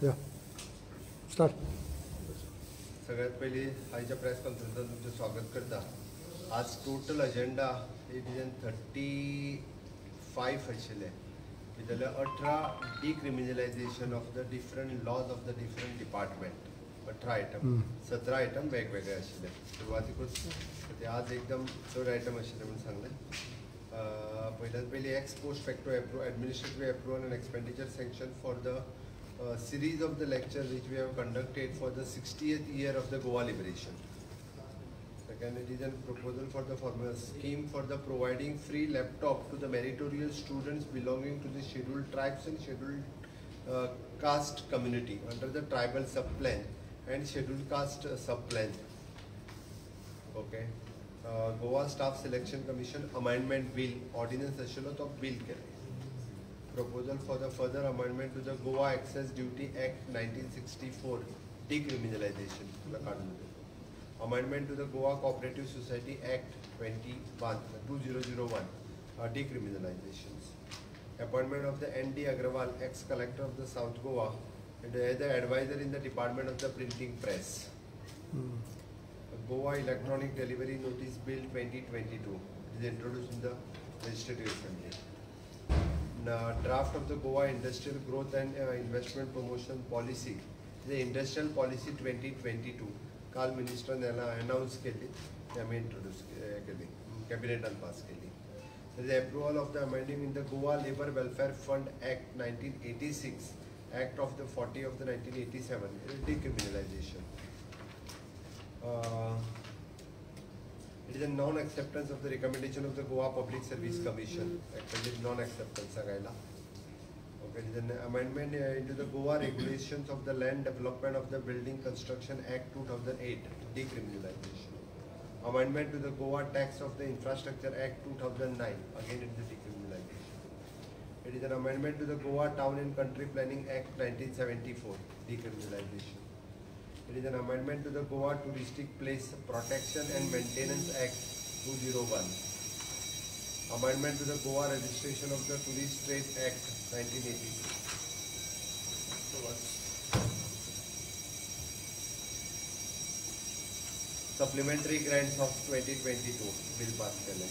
या स्टार्ट. सगळ्यात पयलीं आयच्या प्रेस कॉन्फरन्सात तुमचें स्वागत करता. आज total agenda it is an 35 आशिल्ले. भितरले 18 decriminalisation of the different laws of the different department. 18 item, 17 item वेगवेगळे आशिल्ले. सुरवातीकूच ते आज एकदम चड आयटम आशिल्ले म्हणून सांगले. पयल्यात पयलीं ex post facto administrative approval and expenditure sanction for the series of the lectures which we have conducted for the 60th year of the Goa liberation. Second, it is a proposal for the formal scheme for the providing free laptop to the meritorious students belonging to the scheduled tribes and scheduled caste community under the tribal subplan and scheduled caste subplan. Okay. Goa Staff Selection Commission Amendment Bill Ordinance ashilo to bill kele. Proposal for the further amendment to the Goa Excess Duty Act 1964 decriminalization. Amendment to the Goa Cooperative Society Act 2001 decriminalizations. Appointment of the N.D. Agrawal, ex-collector of the South Goa, and the advisor in the Department of the Printing Press. Goa Electronic Delivery Notice Bill 2022 is introduced in the Legislative Assembly. Draft of the Goa Industrial Growth and Investment Promotion Policy, the Industrial Policy 2022, काल मिनिस्टरान announce केली, आमी introduce केली, कॅबिनेटान पास केली. The approval of the amending in the Goa Labour Welfare Fund Act 1986, Act of the 40 of the 1987, decriminalization. It is a non-acceptance of the recommendation of the Goa Public Service Commission. Actually, non-acceptance agaila. Okay, it is an amendment into the Goa regulations of the Land Development of the Building Construction Act 2008, decriminalization. Amendment to the Goa Tax of the Infrastructure Act 2009, again it is a decriminalization. It is an amendment to the Goa Town and Country Planning Act 1974, decriminalization. It is an amendment to the Goa Touristic Place Protection and Maintenance Act 201. Amendment to the Goa Registration of the Tourist Trade Act 1982. Supplementary grants of 2022 bill pass kele.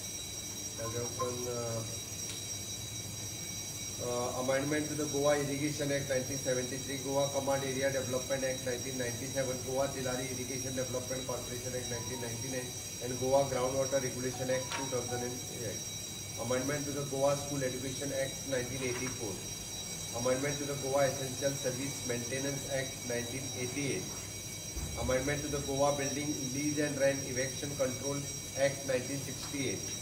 Amendment to the Goa Irrigation Act 1973, Goa Command Area Development Act 1997, Goa Tilari Irrigation Development Corporation Act 1999, and Goa Groundwater Regulation Act 2008. Amendment to the Goa School Education Act 1984. Amendment to the Goa Essential Service Maintenance Act 1988. Amendment to the Goa Building Lease and Rent Eviction Control Act 1968.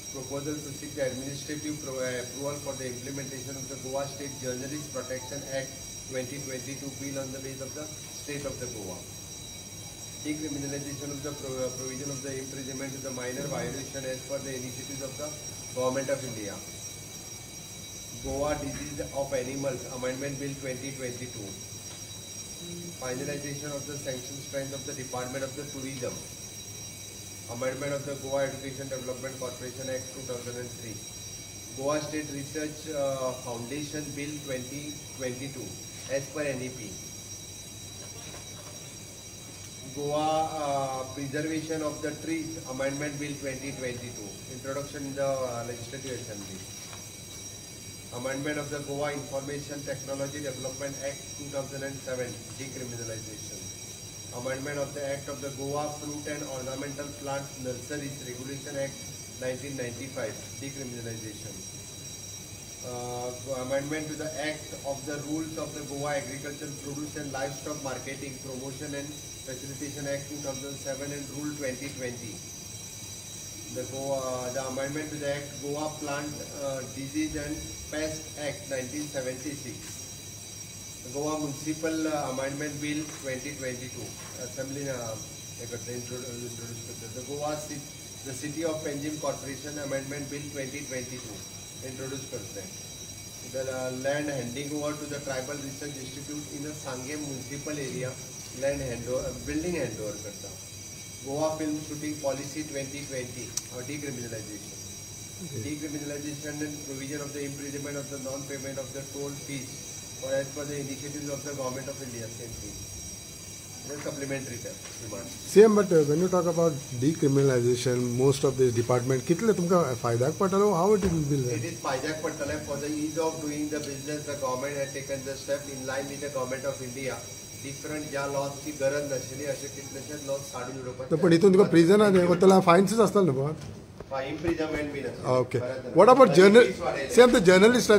Proposal to seek the administrative approval for the implementation of the Goa State Journalist Protection Act 2022 bill on the base of the state of the Goa. Decriminalization of the provision of the imprisonment to the minor violation as per the initiatives of the Government of India. Goa Disease of Animals Amendment Bill 2022. Finalization of the sanction strength of the Department of the Tourism. Amendment of the Goa Education Development Corporation Act 2003. Goa State Research Foundation Bill 2022 as per NEP. Goa Preservation of the Trees Amendment Bill 2022. Introduction in the Legislative Assembly. Amendment of the Goa Information Technology Development Act 2007, decriminalization. Amendment of the Act of the Goa Fruit and Ornamental Plant Nurseries Regulation Act 1995, decriminalization. Amendment to the Act of the Rules of the Goa Agricultural Produce and Livestock Marketing, Promotion and Facilitation Act 2007 and Rule 2020. The amendment to the Act Goa Plant Disease and Pest Act 1976. Goa Municipal Amendment Bill 2022. Assembly introduced. The City of Panjim Corporation Amendment Bill 2022 introduced करते हैं. The land handing over to the Tribal Research Institute in the Sangam Municipal Area land building handover करता. Goa Film Shooting Policy 2020 or decriminalization. Decriminalization and provision of the imprisonment of the non-payment of the toll fees or as per the initiatives of the Government of India, same thing. Supplementary demand. Same, but when you talk about decriminalization, most of this department, कितले तुमका फायदा पडलो? How it will be? It is फायदा पडलो for the ease of doing the business. The government had taken the step in line with the Government of India. Different ज्या laws ची गरज नसली असे कितलेशे laws काढून उडोवपाक. पण इथून तुका प्रिझन आहे त्याला फाईन्स असतात ना बहुत. imprisonment बी नसली. Okay. What about journal? Same the journalist